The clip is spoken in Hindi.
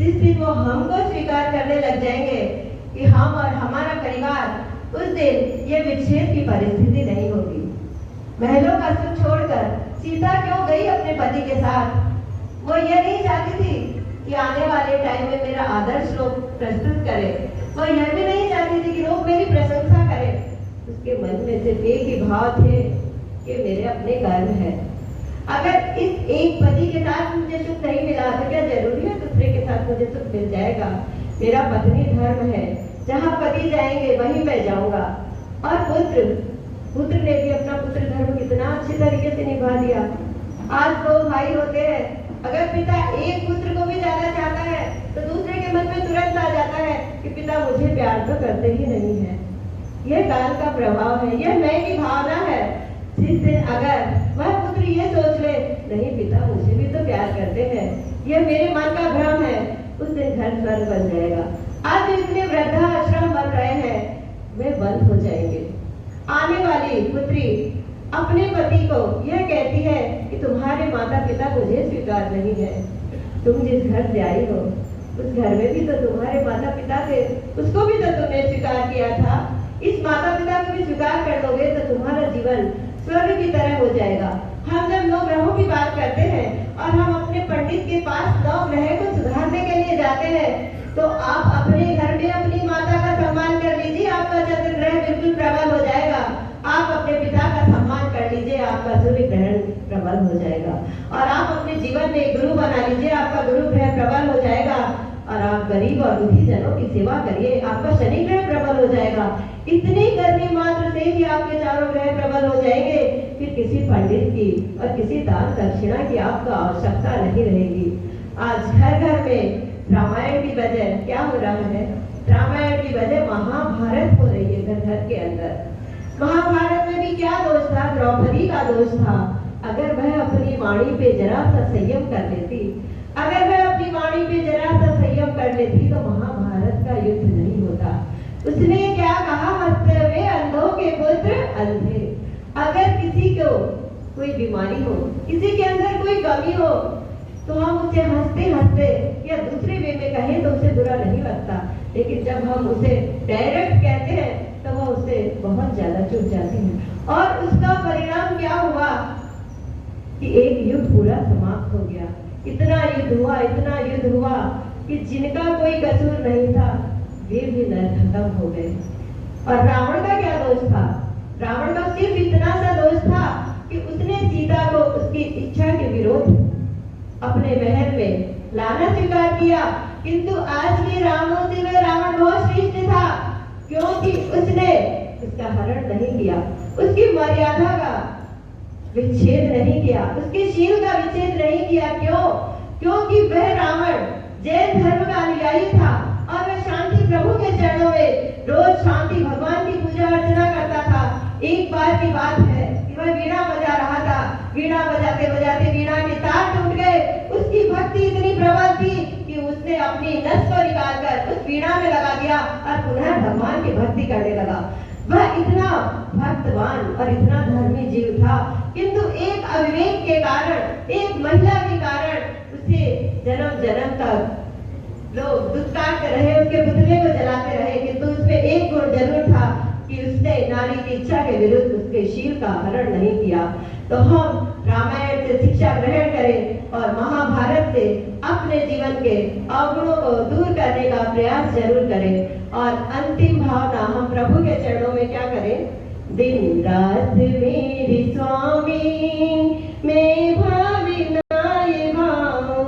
जिस दिन वो हमको स्वीकार करने लग जाएंगे कि हम और हमारा परिवार, उस दिन ये विच्छेद की परिस्थिति नहीं होगी। महलों का सुख छोड़कर सीता क्यों गई अपने पति के साथ? वो ये नहीं चाहती थी कि आने वाले टाइम में मेरा आदर्श लोग प्रस्तुत करे। वो यह भी नहीं चाहती थी कि लोग मेरी प्रशंसा करें। उसके मन में सिर्फ एक ही भाव थे कि मेरे अपने कर्म है। अगर इस एक पति के साथ मुझे सुख नहीं मिला तो क्या जरूरी है दूसरे के साथ मुझे सुख मिल जाएगा? मेरा पत्नी धर्म है, जहाँ पति जाएंगे वहीं मैं जाऊंगा। और पुत्र ने भी अपना पुत्र धर्म कितना अच्छी तरीके से निभा दिया। आज दो भाई होते हैं, अगर पिता एक पुत्र को भी जाना चाहता है तो दूसरे के मन में तुरंत आ जाता है कि पिता मुझे प्यार तो करते ही नहीं है। यह काल का प्रभाव है, यह मैं की भावना है। जिस दिन अगर वह पुत्र ये सोच ले, नहीं पिता मुझे भी तो प्यार करते हैं, यह मेरे मन का भ्रम है, उस दिन घर स्वर्ग बन जाएगा। आज इतने वृद्धाश्रम बन रहे हैं, वे बंद हो जाएंगे। आने वाली पुत्री अपने पति को यह कहती है कि तुम्हारे माता पिता मुझे स्वीकार नहीं है। तुम जिस घर से आई हो उस घर में भी तो तुम्हारे माता पिता थे, उसको भी तो तुमने स्वीकार किया था। इस माता पिता को भी स्वीकार कर लोगे तो तुम्हारा जीवन स्वर्ग की तरह हो जाएगा। हम जब नौ ग्रहों की बात करते हैं और हम अपने पंडित के पास 9 ग्रह को सुधारने के लिए जाते हैं, तो आप अपने घर में अपनी माता का सम्मान कर लीजिए, आपका चंद्र ग्रह बिल्कुल प्रबल हो जाएगा। आप अपने पिता का सम्मान कर लीजिए, आपका सूर्य ग्रहण प्रबल हो जाएगा। और आप अपने जीवन में गुरु बना लीजिए, आपका गुरु ग्रह प्रबल हो जाएगा। और आप गरीब और दुखी जनों की सेवा करिए, आपका शनि ग्रह प्रबल हो जाएगा। इतनी करने मात्र से ही आपके चारों ग्रह प्रबल हो जाएंगे, फिर किसी पंडित की और किसी दान दक्षिणा की आपको आवश्यकता नहीं रहेगी। आज घर घर में रामायण की वजह क्या हो रहा है? रामायण की वजह महाभारत हो रही है घर घर के अंदर। महाभारत में भी क्या दोष था? द्रौपदी का दोष था। अगर वह अपनी वाणी पे जरा सा संयम कर लेती, अगर वह अपनी वाणी पे जरा सा संयम कर लेती तो महाभारत का युद्ध नहीं होता। उसने क्या कहा? हंसते हुए अंधों के पुत्र अंधे। अगर किसी को कोई बीमारी हो, किसी के अंदर कोई कमी हो, तो हम उसे हंसते हंसते या दूसरे वे में कहें तो उसे बुरा नहीं लगता, लेकिन जब हम उसे डायरेक्ट कहते हैं तो वह उससे बहुत ज्यादा चुप जाते हैं। और उसका परिणाम क्या हुआ कि एक युद्ध पूरा समाप्त हो गया। इतना युद्ध हुआ कि जिनका कोई कसूर नहीं था वे भी नरखत्म हो गए। और रावण का क्या दोष था? रावण का सिर्फ इतना सा दोष था कि उसने सीता को उसकी इच्छा के विरोध अपने महल में लाना स्वीकार किया। किंतु आज के रावणों से वह रावण बहुत श्रेष्ठ था, क्योंकि उसने उसका हरण नहीं किया, उसकी मर्यादा का विच्छेद नहीं किया, उसके शील का विच्छेद नहीं किया। क्यों? क्योंकि वह रावण जैन धर्म का अनुयायी था और वह शांति प्रभु के चरणों में रोज शांति भगवान की पूजा अर्चना करता था। एक बार की बात है कि वह वीणा बजा रहा था, वीणा बजाते बजाते वीणा के तार टूट गए। उसकी भक्ति इतनी प्रबल थी कि उसने अपनी नस को निकालकर उस वीणा में लगा दिया और पुनः भगवान की भक्ति करने लगा। वह इतना भक्तवान और इतना धर्मी जीव था, किंतु एक अविवेक के कारण, एक महिला के कारण उसे जन्म जन्म तक लोग दुष्कार्य रहे, उसके पुतले को जलाते रहे। किंतु उसमें एक गुण जरूर था कि उसने नारी की इच्छा के विरुद्ध उसके शील का हरण नहीं किया। तो हम रामायण से शिक्षा ग्रहण करें और महाभारत से अपने जीवन के अवगुणों को दूर करने का प्रयास जरूर करें। और अंतिम भावना हम प्रभु के चरणों में क्या करें? दिन रात मेरे स्वामी